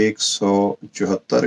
174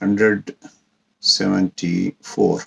174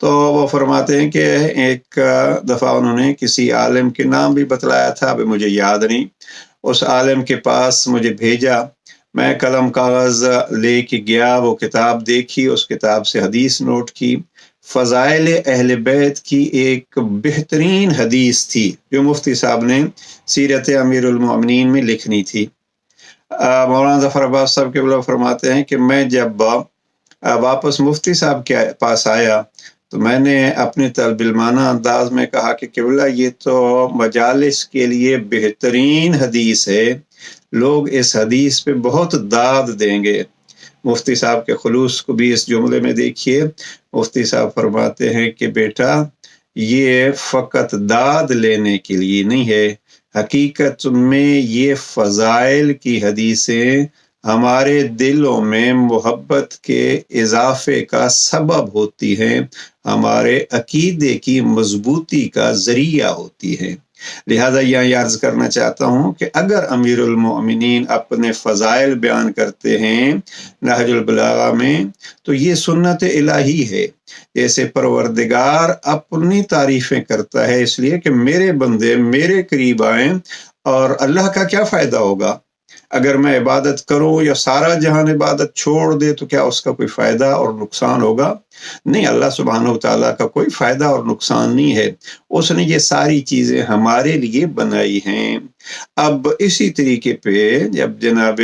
تو وہ فرماتے ہیں کہ ایک دفعہ انہوں نے کسی عالم کے نام بھی بتلایا تھا، ابھی مجھے یاد نہیں، اس عالم کے پاس مجھے بھیجا، میں قلم کاغذ لے کے گیا، وہ کتاب دیکھی، اس کتاب سے حدیث نوٹ کی، فضائل اہل بیت کی ایک بہترین حدیث تھی جو مفتی صاحب نے سیرت امیر المومنین میں لکھنی تھی۔ مولانا ظفر عباس صاحب قبلہ فرماتے ہیں کہ میں جب واپس مفتی صاحب کے پاس آیا تو میں نے اپنے طالب علمانہ انداز میں کہا کہ قبلہ یہ تو مجالس کے لیے بہترین حدیث ہے، لوگ اس حدیث پہ بہت داد دیں گے۔ مفتی صاحب کے خلوص کو بھی اس جملے میں دیکھیے، مفتی صاحب فرماتے ہیں کہ بیٹا یہ فقط داد لینے کے لیے نہیں ہے، حقیقت میں یہ فضائل کی حدیثیں ہمارے دلوں میں محبت کے اضافے کا سبب ہوتی ہیں، ہمارے عقیدے کی مضبوطی کا ذریعہ ہوتی ہیں۔ لہذا یہ عرض کرنا چاہتا ہوں کہ اگر امیر المؤمنین اپنے فضائل بیان کرتے ہیں نہج البلاغہ میں تو یہ سنت الہی ہے، جیسے پروردگار اپنی تعریفیں کرتا ہے اس لیے کہ میرے بندے میرے قریب آئیں، اور اللہ کا کیا فائدہ ہوگا اگر میں عبادت کروں یا سارا جہان عبادت چھوڑ دے تو کیا اس کا کوئی فائدہ اور نقصان ہوگا؟ نہیں، اللہ سبحانہ وتعالیٰ کا کوئی فائدہ اور نقصان نہیں ہے، اس نے یہ ساری چیزیں ہمارے لیے بنائی ہیں۔ اب اسی طریقے پہ جب جناب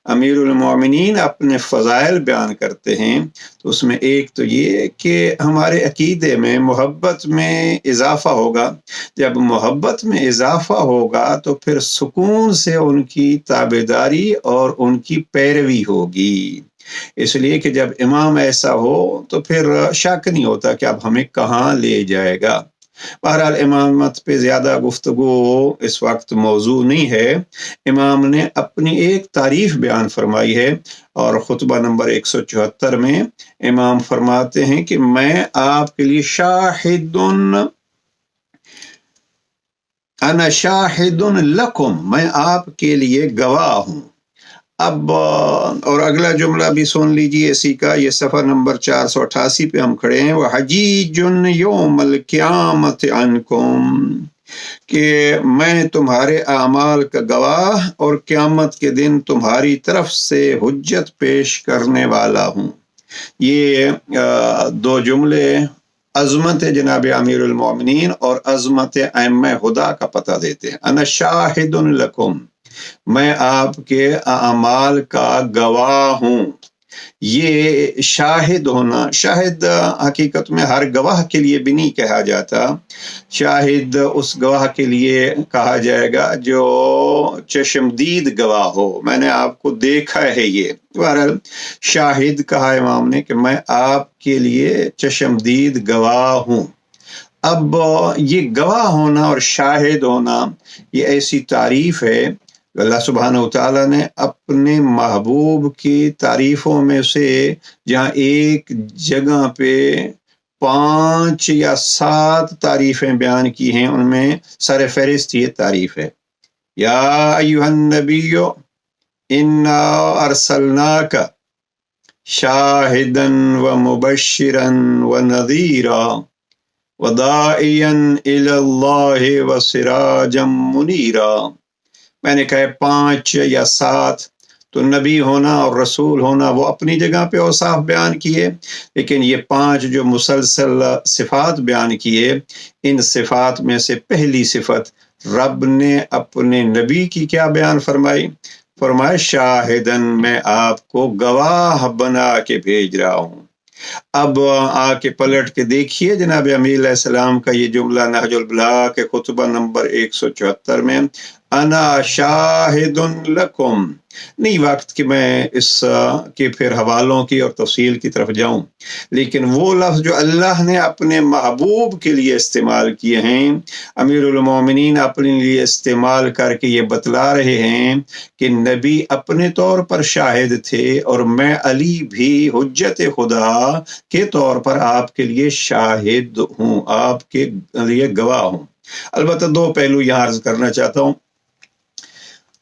امیر المومنین اپنے فضائل بیان کرتے ہیں تو اس میں ایک تو یہ کہ ہمارے عقیدے میں محبت میں اضافہ ہوگا، جب محبت میں اضافہ ہوگا تو پھر سکون سے ان کی تابعداری اور ان کی پیروی ہوگی، اس لیے کہ جب امام ایسا ہو تو پھر شک نہیں ہوتا کہ اب ہمیں کہاں لے جائے گا۔ بہرحال امامت پہ زیادہ گفتگو اس وقت موضوع نہیں ہے، امام نے اپنی ایک تعریف بیان فرمائی ہے، اور خطبہ نمبر 174 میں امام فرماتے ہیں کہ میں آپ کے لیے انا شاہد لکم، میں آپ کے لیے گواہ ہوں۔ اب اور اگلا جملہ بھی سن لیجیے اسی کا، یہ صفحہ نمبر 488 پہ ہم کھڑے ہیں، وحجیج یوم القیامت عنکم، کہ میں تمہارے اعمال کا گواہ اور قیامت کے دن تمہاری طرف سے حجت پیش کرنے والا ہوں۔ یہ دو جملے عظمت جناب امیر المومنین اور عظمت ائمہ ہدی کا پتہ دیتے ہیں۔ انا شاہد لکم، میں آپ کے اعمال کا گواہ ہوں۔ یہ شاہد ہونا، شاہد حقیقت میں ہر گواہ کے لیے بھی نہیں کہا جاتا، شاہد اس گواہ کے لیے کہا جائے گا جو چشمدید گواہ ہو، میں نے آپ کو دیکھا ہے۔ یہ بہرحال شاہد کہا امام نے کہ میں آپ کے لیے چشمدید گواہ ہوں۔ اب یہ گواہ ہونا اور شاہد ہونا یہ ایسی تعریف ہے، اللہ سبحانہ وتعالیٰ نے اپنے محبوب کی تعریفوں میں سے جہاں ایک جگہ پہ 5 یا 7 تعریفیں بیان کی ہیں، ان میں سر فہرست یہ تعریف ہے، یا ایھا النبی انا ارسلناک شاہدا ومبشرا ونذیرا وداعیا الی اللہ وسراجا منیرا۔ میں نے کہا 5 یا 7 تو نبی ہونا اور رسول ہونا وہ اپنی جگہ پہ اوصاف بیان کیے، لیکن یہ 5 جو مسلسل صفات بیان کیے، ان صفات میں سے پہلی صفت رب نے اپنے نبی کی کیا بیان فرمائی؟ فرمایا شاہدن، میں آپ کو گواہ بنا کے بھیج رہا ہوں۔ اب آ کے پلٹ کے دیکھیے جناب امیر علیہ السلام کا یہ جملہ نہج البلاغہ کے خطبہ نمبر 174 میں، انا شاہد لکم، نہیں وقت کہ میں اس کے پھر حوالوں کی اور تفصیل کی طرف جاؤں، لیکن وہ لفظ جو اللہ نے اپنے محبوب کے لیے استعمال کیے ہیں، امیر المومنین اپنے لیے استعمال کر کے یہ بتلا رہے ہیں کہ نبی اپنے طور پر شاہد تھے، اور میں علی بھی حجت خدا کے طور پر آپ کے لیے شاہد ہوں، آپ کے لیے گواہ ہوں۔ البتہ 2 پہلو یہاں عرض کرنا چاہتا ہوں۔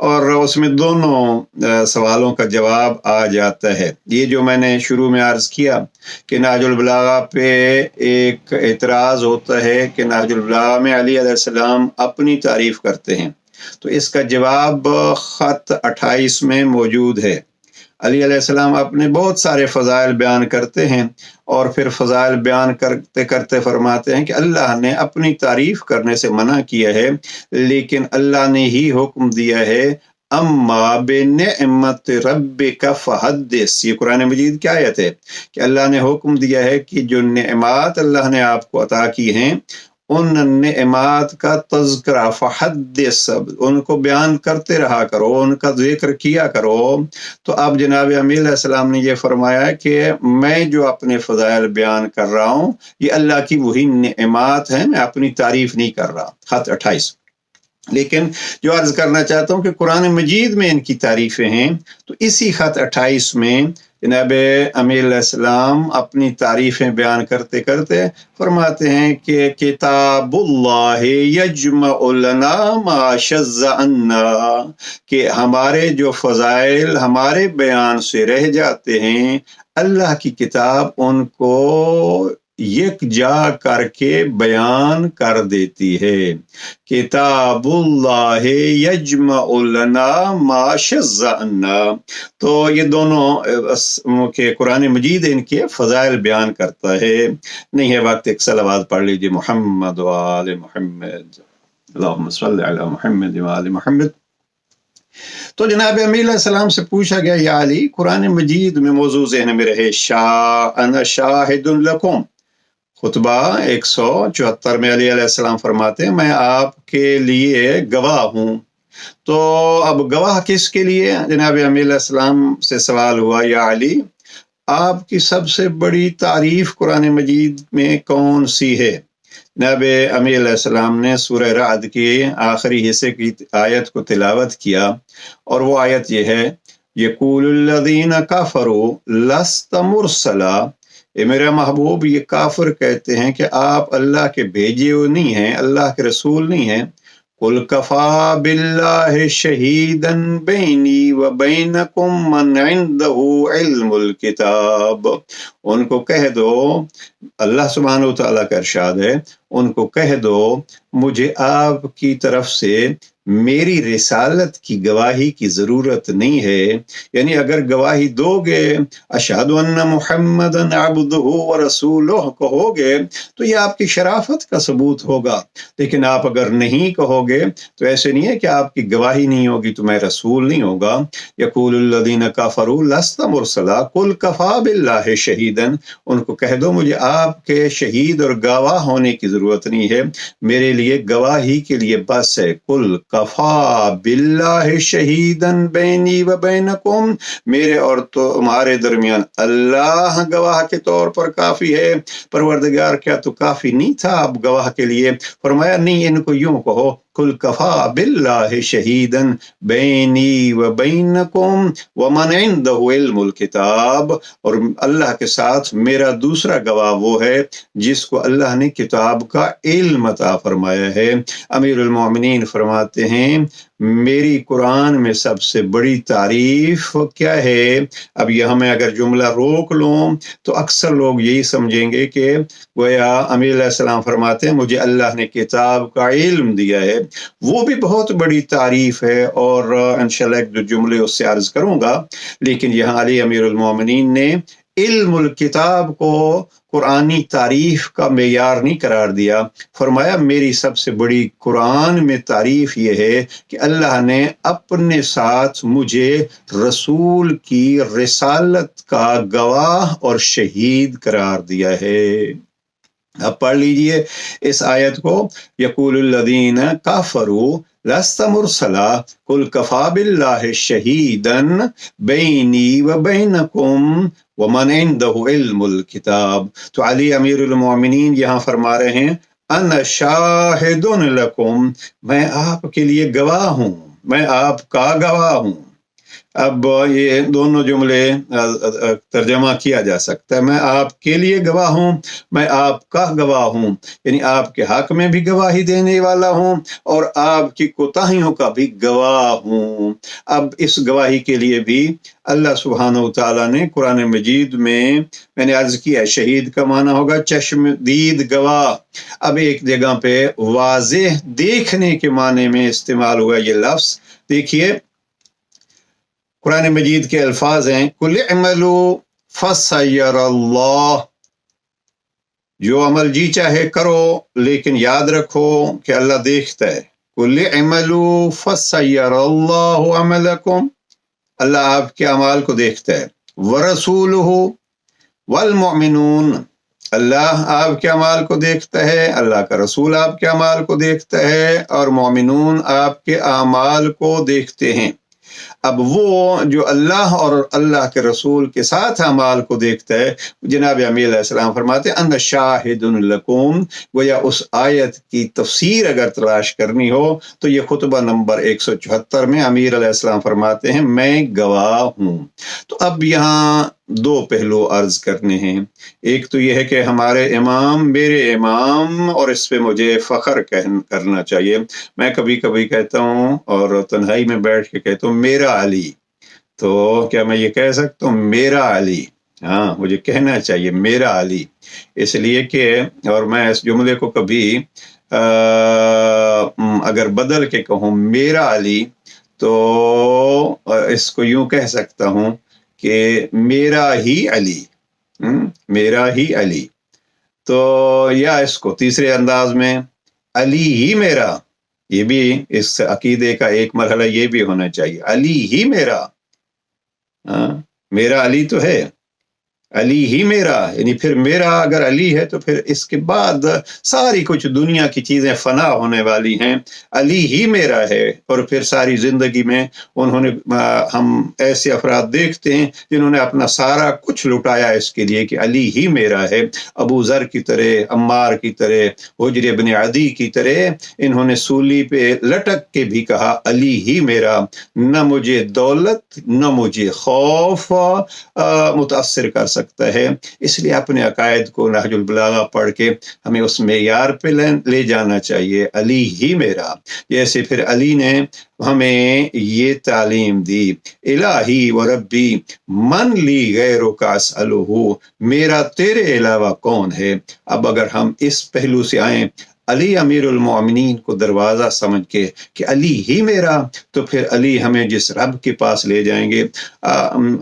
اور اس میں دونوں سوالوں کا جواب آ جاتا ہے۔ یہ جو میں نے شروع میں عرض کیا کہ نہج البلاغہ پہ ایک اعتراض ہوتا ہے کہ نہج البلاغہ میں علی علیہ السلام اپنی تعریف کرتے ہیں، تو اس کا جواب خط 28 میں موجود ہے۔ علی علیہ السلام اپنے بہت سارے فضائل بیان کرتے ہیں اور پھر فضائل بیان کرتے کرتے فرماتے ہیں کہ اللہ نے اپنی تعریف کرنے سے منع کیا ہے، لیکن اللہ نے ہی حکم دیا ہے اما بنعمت ربک فحدث۔ یہ قرآن مجید کی آیت ہے کہ اللہ نے حکم دیا ہے کہ جو نعمات اللہ نے آپ کو عطا کی ہیں ان نعمات کا تذکرہ، فحدث، ان کو بیان کرتے رہا کرو، ان کا ذکر کیا کرو۔ تو اب جناب امیر علیہ السلام نے یہ فرمایا کہ میں جو اپنے فضائل بیان کر رہا ہوں یہ اللہ کی وہی نعمات ہیں، میں اپنی تعریف نہیں کر رہا۔ خط 28۔ لیکن جو عرض کرنا چاہتا ہوں کہ قرآن مجید میں ان کی تعریفیں ہیں، تو اسی خط 28 میں جناب امیر علیہ السلام اپنی تعریفیں بیان کرتے کرتے فرماتے ہیں کہ کتاب اللہ یجمع لنا ما شذ عنا، کہ ہمارے جو فضائل ہمارے بیان سے رہ جاتے ہیں اللہ کی کتاب ان کو یکجا کر کے بیان کر دیتی ہے۔ کتاب اللہ یجمع لنا ما شذ عنا، تو یہ دونوں کہ قرآن مجید ان کے فضائل بیان کرتا ہے۔ نہیں ہے وقت، ایک صلوات پڑھ لیجیے، محمد و آل محمد، اللہم صلی علی محمد و آل محمد۔ تو جناب امیر علیہ السلام سے پوچھا گیا یا علی، قرآن مجید میں موضوع ذہن میں رہے انا شاہد لکم، خطبہ 174 میں علی علیہ السلام فرماتے ہیں میں آپ کے لیے گواہ ہوں۔ تو اب گواہ کس کے لیے؟ جناب امیر علیہ السلام سے سوال ہوا یا علی، آپ کی سب سے بڑی تعریف قرآن مجید میں کون سی ہے؟ جناب امیر علیہ السلام نے سورہ رعد کے آخری حصے کی آیت کو تلاوت کیا، اور وہ آیت یہ ہے یقول الذین کفروا لست مرسلا، اے میرا محبوب یہ کافر کہتے ہیں کہ آپ اللہ کے بھیجے ہوئے نہیں ہیں، اللہ کے رسول نہیں ہیں۔ قل کفا باللہ شہیدا بینی و بینکم من عنده علم الکتاب، ان کو کہہ دو، اللہ سبحانہ و تعالیٰ کا ارشاد ہے، ان کو کہہ دو مجھے آپ کی طرف سے میری رسالت کی گواہی کی ضرورت نہیں ہے، یعنی اگر گواہی دو گے اشہد ان محمدا عبدہ ورسولہ کہو گے تو یہ آپ کی شرافت کا ثبوت ہوگا، لیکن آپ اگر نہیں کہو گے تو ایسے نہیں ہے کہ آپ کی گواہی نہیں ہوگی تو میں رسول نہیں ہوگا۔ یقول الذین کفروا لست مرسلا قل کفا باللہ شہیدا، ان کو کہہ دو مجھے آپ کے شہید اور گواہ ہونے کی ضرورت نہیں ہے، میرے لیے گواہی کے لیے بس ہے۔ قل کفا باللہ شہیدا بینی و بینکم، میرے اور تمہارے درمیان اللہ گواہ کے طور پر کافی ہے۔ پروردگار کیا تو کافی نہیں تھا اب گواہ کے لیے؟ فرمایا نہیں، ان کو یوں کہو قل کفا باللہ شہیدا بینی و بینکم ومن عنده علم الکتاب، اور اللہ کے ساتھ میرا دوسرا گواہ وہ ہے جس کو اللہ نے کتاب کا علم عطا فرمایا ہے۔ امیر المومنین فرماتے ہیں میری قرآن میں سب سے بڑی تعریف کیا ہے؟ اب یہاں میں اگر جملہ روک لوں تو اکثر لوگ یہی سمجھیں گے کہ گویا امیر علیہ السلام فرماتے ہیں مجھے اللہ نے کتاب کا علم دیا ہے، وہ بھی بہت بڑی تعریف ہے، اور انشاءاللہ ایک دو جملے اس سے عرض کروں گا، لیکن یہاں علی امیر المومنین نے علم الکتاب کو قرآنی تعریف کا معیار نہیں قرار دیا، فرمایا میری سب سے بڑی قرآن میں تعریف یہ ہے کہ اللہ نے اپنے ساتھ مجھے رسول کی رسالت کا گواہ اور شہید قرار دیا ہے۔ اب پڑھ لیجئے اس آیت کو، یقول الذین کفروا لست مرسلا قل کفا باللہ شہیدا بینی و بینکم ومن عنده علم الکتاب۔ تو علی امیر المومنین یہاں فرما رہے ہیں انا شاہد لکم، میں آپ کے لیے گواہ ہوں، میں آپ کا گواہ ہوں۔ اب یہ دونوں جملے ترجمہ کیا جا سکتا ہے، میں آپ کے لیے گواہ ہوں، میں آپ کا گواہ ہوں، یعنی آپ کے حق میں بھی گواہی دینے والا ہوں اور آپ کی کوتاہیوں کا بھی گواہ ہوں۔ اب اس گواہی کے لیے بھی اللہ سبحانہ و تعالیٰ نے قرآن مجید میں نے عرض کیا شہید کا معنی ہوگا چشم دید گواہ۔ اب ایک جگہ پہ واضح دیکھنے کے معنی میں استعمال ہوا یہ لفظ، دیکھیے قرآن مجید کے الفاظ ہیں قُلِ اعْمَلُوا فَسَيَرَى اللَّهُ، جو عمل جی چاہے کرو لیکن یاد رکھو کہ اللہ دیکھتا ہے۔ قُلِ اعْمَلُوا فَسَيَرَى اللَّهُ عَمَلَكُمْ، اللہ آپ کے اعمال کو دیکھتا ہے۔ وَرَسُولُهُ وَالْمُؤْمِنُونَ، اللہ آپ کے اعمال کو دیکھتا ہے، اللہ کا رسول آپ کے اعمال کو دیکھتا ہے، اور مومنون آپ کے اعمال کو دیکھتے ہیں۔ اب وہ جو اللہ اور اللہ کے رسول کے ساتھ اعمال کو دیکھتا ہے، جناب امیر علیہ السلام فرماتے ہیں انا شاہد لکم، گویا اس آیت کی تفسیر اگر تلاش کرنی ہو تو یہ خطبہ نمبر 174 میں امیر علیہ السلام فرماتے ہیں میں گواہ ہوں۔ تو اب یہاں دو پہلو عرض کرنے ہیں، ایک تو یہ ہے کہ ہمارے امام میرے امام، اور اس پہ مجھے فخر کرنا چاہیے۔ میں کبھی کبھی کہتا ہوں اور تنہائی میں بیٹھ کے کہتا ہوں میرا علی، تو کیا میں یہ کہہ سکتا ہوں میرا علی؟ ہاں مجھے کہنا چاہیے میرا علی، اس لیے کہ اور میں اس جملے کو کبھی اگر بدل کے کہوں میرا علی تو اس کو یوں کہہ سکتا ہوں کہ میرا ہی علی، میرا ہی علی، تو یا اس کو تیسرے انداز میں علی ہی میرا، یہ بھی اس عقیدے کا ایک مرحلہ یہ بھی ہونا چاہیے، علی ہی میرا، میرا علی تو ہے، علی ہی میرا، یعنی پھر میرا اگر علی ہے تو پھر اس کے بعد ساری کچھ دنیا کی چیزیں فنا ہونے والی ہیں، علی ہی میرا ہے۔ اور پھر ساری زندگی میں انہوں نے ہم ایسے افراد دیکھتے ہیں جنہوں نے اپنا سارا کچھ لٹایا اس کے لیے کہ علی ہی میرا ہے، ابو ذر کی طرح، عمار کی طرح، حجر بن عدی کی طرح انہوں نے سولی پہ لٹک کے بھی کہا علی ہی میرا، نہ مجھے دولت نہ مجھے خوف متاثر کر سکتا ہے۔ اس لیے اپنے عقائد کو نہج البلاغہ پڑھ کے ہمیں اس معیار پہ لے جانا چاہیے، علی ہی میرا۔ جیسے پھر علی نے ہمیں یہ تعلیم دی الہی و ربی من لی غیرک اسألہ، میرا تیرے علاوہ کون ہے۔ اب اگر ہم اس پہلو سے آئیں علی امیر المومنین کو دروازہ سمجھ کے کہ علی ہی میرا، تو پھر علی ہمیں جس رب کے پاس لے جائیں گے۔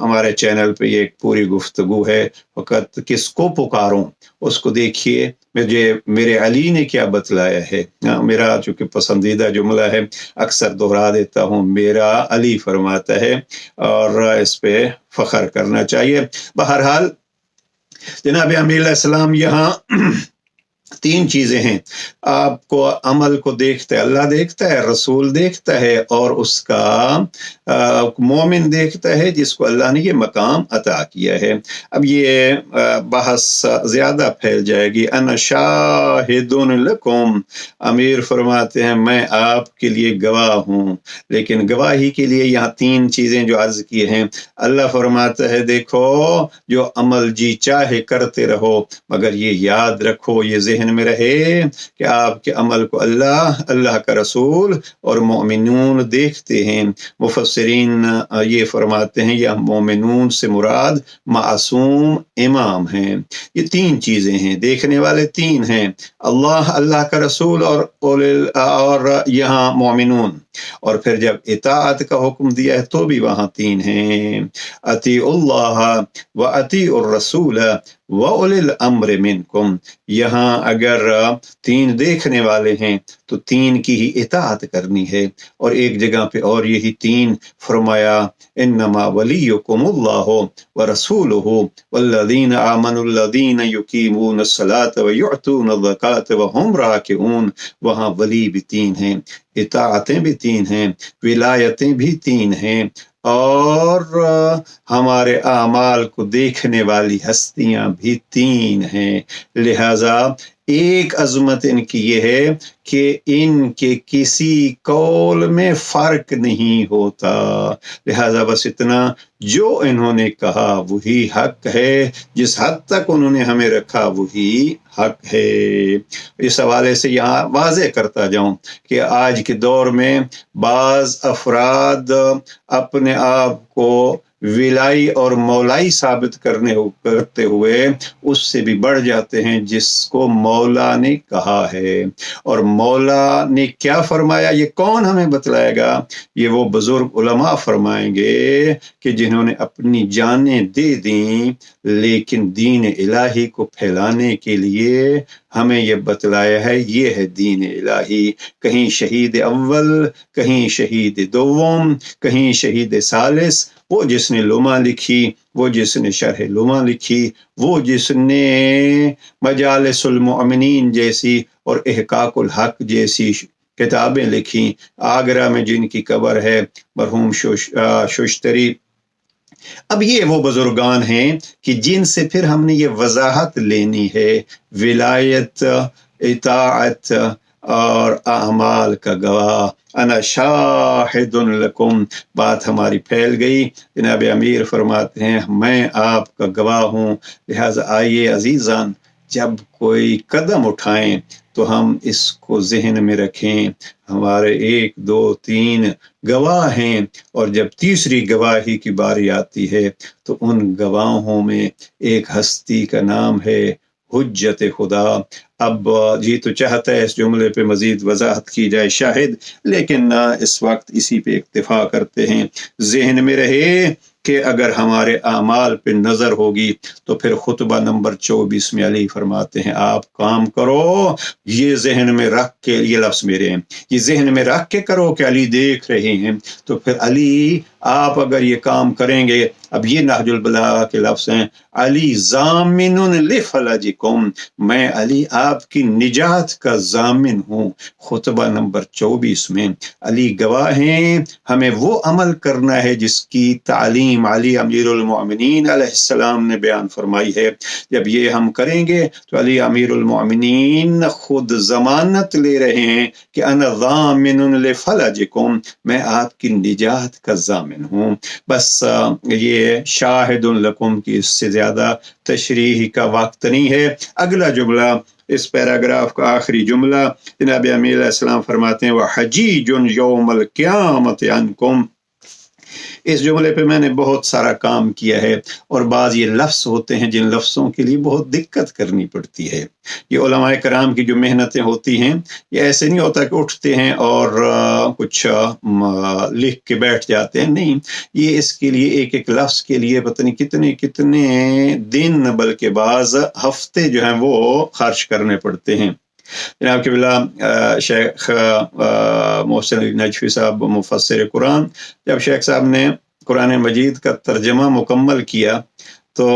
ہمارے چینل پہ یہ ایک پوری گفتگو ہے، وقت کس کو پکاروں اس کو دیکھیے، مجھے میرے علی نے کیا بتلایا ہے۔ میرا چونکہ پسندیدہ جملہ ہے، اکثر دہرا دیتا ہوں، میرا علی فرماتا ہے، اور اس پہ فخر کرنا چاہیے۔ بہرحال جناب امیر علیہ السلام یہاں تین چیزیں ہیں، آپ کو عمل کو دیکھتا ہے، اللہ دیکھتا ہے، رسول دیکھتا ہے، اور اس کا مومن دیکھتا ہے جس کو اللہ نے یہ مقام عطا کیا ہے۔ اب یہ بحث زیادہ پھیل جائے گی۔ انا شاہد لکم، امیر فرماتے ہیں میں آپ کے لیے گواہ ہوں، لیکن گواہی کے لیے یہاں تین چیزیں جو عرض کی ہیں، اللہ فرماتا ہے دیکھو جو عمل جی چاہے کرتے رہو، مگر یہ یاد رکھو، یہ ذہن میں رہے کہ آپ کے عمل کو اللہ کا رسول اور مومنون دیکھتے ہیں۔ مفسرین یہ فرماتے ہیں یہ مومنون سے مراد معصوم امام ہیں۔ یہ تین چیزیں ہیں، دیکھنے والے تین ہیں، اللہ کا رسول اور یہاں مومنون۔ اور پھر جب اطاعت کا حکم دیا ہے تو بھی وہاں تین ہیں، اطیع اللہ و اطیع الرسول و اولی الامر منکم۔ یہاں اگر تین دیکھنے والے ہیں تو تین کی ہی اطاعت کرنی ہے، اور ایک جگہ پہ اور یہی تین فرمایا انما ولیکم اللہ ورسولہ والذین آمنوا الذین یقیمون الصلاۃ ویؤتون الزکاۃ وہم راکعون۔ وہاں ولی بھی تین ہیں، اطاعتیں بھی تین ہیں، ولایتیں بھی تین ہیں، اور ہمارے اعمال کو دیکھنے والی ہستیاں بھی تین ہیں۔ لہذا ایک عظمت ان کی یہ ہے کہ ان کے کسی قول میں فرق نہیں ہوتا، لہذا بس اتنا جو انہوں نے کہا وہی حق ہے، جس حد تک انہوں نے ہمیں رکھا وہی حق ہے۔ اس حوالے سے یہاں واضح کرتا جاؤں کہ آج کے دور میں بعض افراد اپنے آپ کو ولائی اور مولائی ثابت کرتے ہوئے اس سے بھی بڑھ جاتے ہیں جس کو مولا نے کہا ہے، اور مولا نے کیا فرمایا یہ کون ہمیں بتلائے گا؟ یہ وہ بزرگ علماء فرمائیں گے کہ جنہوں نے اپنی جانیں دے دیں، لیکن دین الہی کو پھیلانے کے لیے ہمیں یہ بتلایا ہے، یہ ہے دین الہی۔ کہیں شہید اول، کہیں شہید دوم، کہیں شہید ثالث، وہ جس نے لمع لکھی، وہ جس نے شرح لمع لکھی، وہ جس نے مجالس المؤمنین جیسی اور احقاق الحق جیسی کتابیں لکھی، آگرہ میں جن کی قبر ہے مرحوم شوشتری۔ اب یہ وہ بزرگان ہیں کہ جن سے پھر ہم نے یہ وضاحت لینی ہے، ولایت، اطاعت اور اعمال کا گواہ، انا شاہد لکم، بات ہماری پھیل گئی۔ جناب امیر فرماتے ہیں میں آپ کا گواہ ہوں، لہذا آئیے عزیزان جب کوئی قدم اٹھائیں تو ہم اس کو ذہن میں رکھیں، ہمارے 1 2 3 گواہ ہیں، اور جب تیسری گواہی کی باری آتی ہے تو ان گواہوں میں ایک ہستی کا نام ہے حجت خدا۔ اب جی تو چاہتا ہے اس جملے پہ مزید وضاحت کی جائے شاہد، لیکن اس وقت اسی پہ اکتفا کرتے ہیں۔ ذہن میں رہے کہ اگر ہمارے اعمال پہ نظر ہوگی تو پھر خطبہ نمبر 24 میں علی فرماتے ہیں آپ کام کرو، یہ ذہن میں رکھ کے، یہ لفظ میرے ہیں، یہ ذہن میں رکھ کے کرو کہ علی دیکھ رہے ہیں، تو پھر علی آپ اگر یہ کام کریں گے، اب یہ نہج البلاغہ کے لفظ ہیں، علی ضامن لفلاجکم، میں علی آپ کی نجات کا ضامن ہوں۔ خطبہ نمبر 24 میں علی گواہ ہیں، ہمیں وہ عمل کرنا ہے جس کی تعلیم علی امیر المؤمنین علیہ السلام نے بیان فرمائی ہے۔ جب یہ ہم کریں گے تو علی امیر المؤمنین خود ضمانت لے رہے ہیں کہ انا ضامن لفلاجکم، میں آپ کی نجات کا ضامن ہوں۔ بس یہ شاہد لکم کی اس سے زیادہ تشریح کا وقت نہیں ہے۔ اگلا جملہ، اس پیراگراف کا آخری جملہ، جناب امیر علیہ السلام فرماتے ہیں وَحَجِیجٌ یوم القیامت عنکم۔ اس جملے پہ میں نے بہت سارا کام کیا ہے، اور بعض یہ لفظ ہوتے ہیں جن لفظوں کے لیے بہت دقت کرنی پڑتی ہے۔ یہ علماء کرام کی جو محنتیں ہوتی ہیں، یہ ایسے نہیں ہوتا کہ اٹھتے ہیں اور کچھ لکھ کے بیٹھ جاتے ہیں، نہیں، یہ اس کے لیے ایک ایک لفظ کے لیے پتہ نہیں کتنے کتنے دن بلکہ بعض ہفتے جو ہیں وہ خرچ کرنے پڑتے ہیں۔ جناب کے بلا شیخ محسن علی نجفی صاحب مفسر قرآن، جب شیخ صاحب نے قرآن مجید کا ترجمہ مکمل کیا تو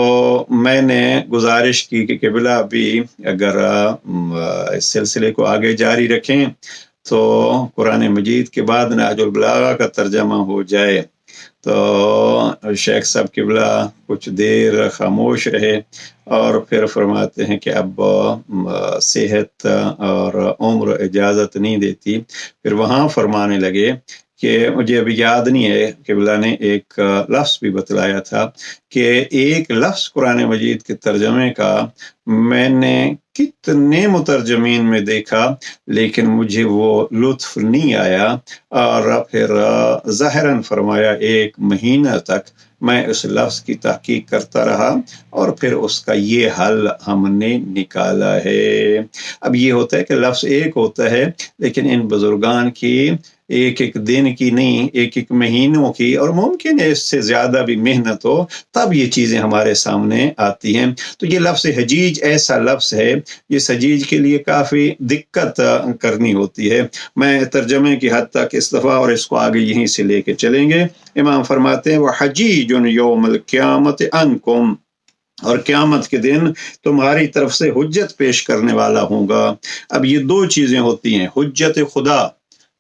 میں نے گزارش کی کہ قبلہ بھی اگر اس سلسلے کو آگے جاری رکھیں تو قرآن مجید کے بعد نہج البلاغہ کا ترجمہ ہو جائے۔ تو شیخ صاحب قبلہ کچھ دیر خاموش رہے اور پھر فرماتے ہیں کہ اب صحت اور عمر اجازت نہیں دیتی، پھر وہاں فرمانے لگے کہ مجھے ابھی یاد نہیں ہے، قبلہ نے ایک لفظ بھی بتلایا تھا کہ ایک لفظ قرآن مجید کے ترجمے کا میں نے کتنے مترجمین میں دیکھا لیکن مجھے وہ لطف نہیں آیا، اور پھر ظاہراً فرمایا 1 مہینہ تک میں اس لفظ کی تحقیق کرتا رہا اور پھر اس کا یہ حل ہم نے نکالا ہے۔ اب یہ ہوتا ہے کہ لفظ ایک ہوتا ہے لیکن ان بزرگان کی ایک ایک دن کی نہیں، ایک ایک مہینوں کی، اور ممکن ہے اس سے زیادہ بھی محنت ہو تب یہ چیزیں ہمارے سامنے آتی ہیں۔ تو یہ لفظ حجیج ایسا لفظ ہے جس حجیج کے لیے کافی دقت کرنی ہوتی ہے۔ میں ترجمے کی حد تک اس دفعہ اور اس کو آگے یہیں سے لے کے چلیں گے۔ امام فرماتے ہیں وَحَجِیجٌ یوم القیامت عنکم، اور قیامت کے دن تمہاری طرف سے حجت پیش کرنے والا ہوں گا۔ اب یہ 2 چیزیں ہوتی ہیں، حجت خدا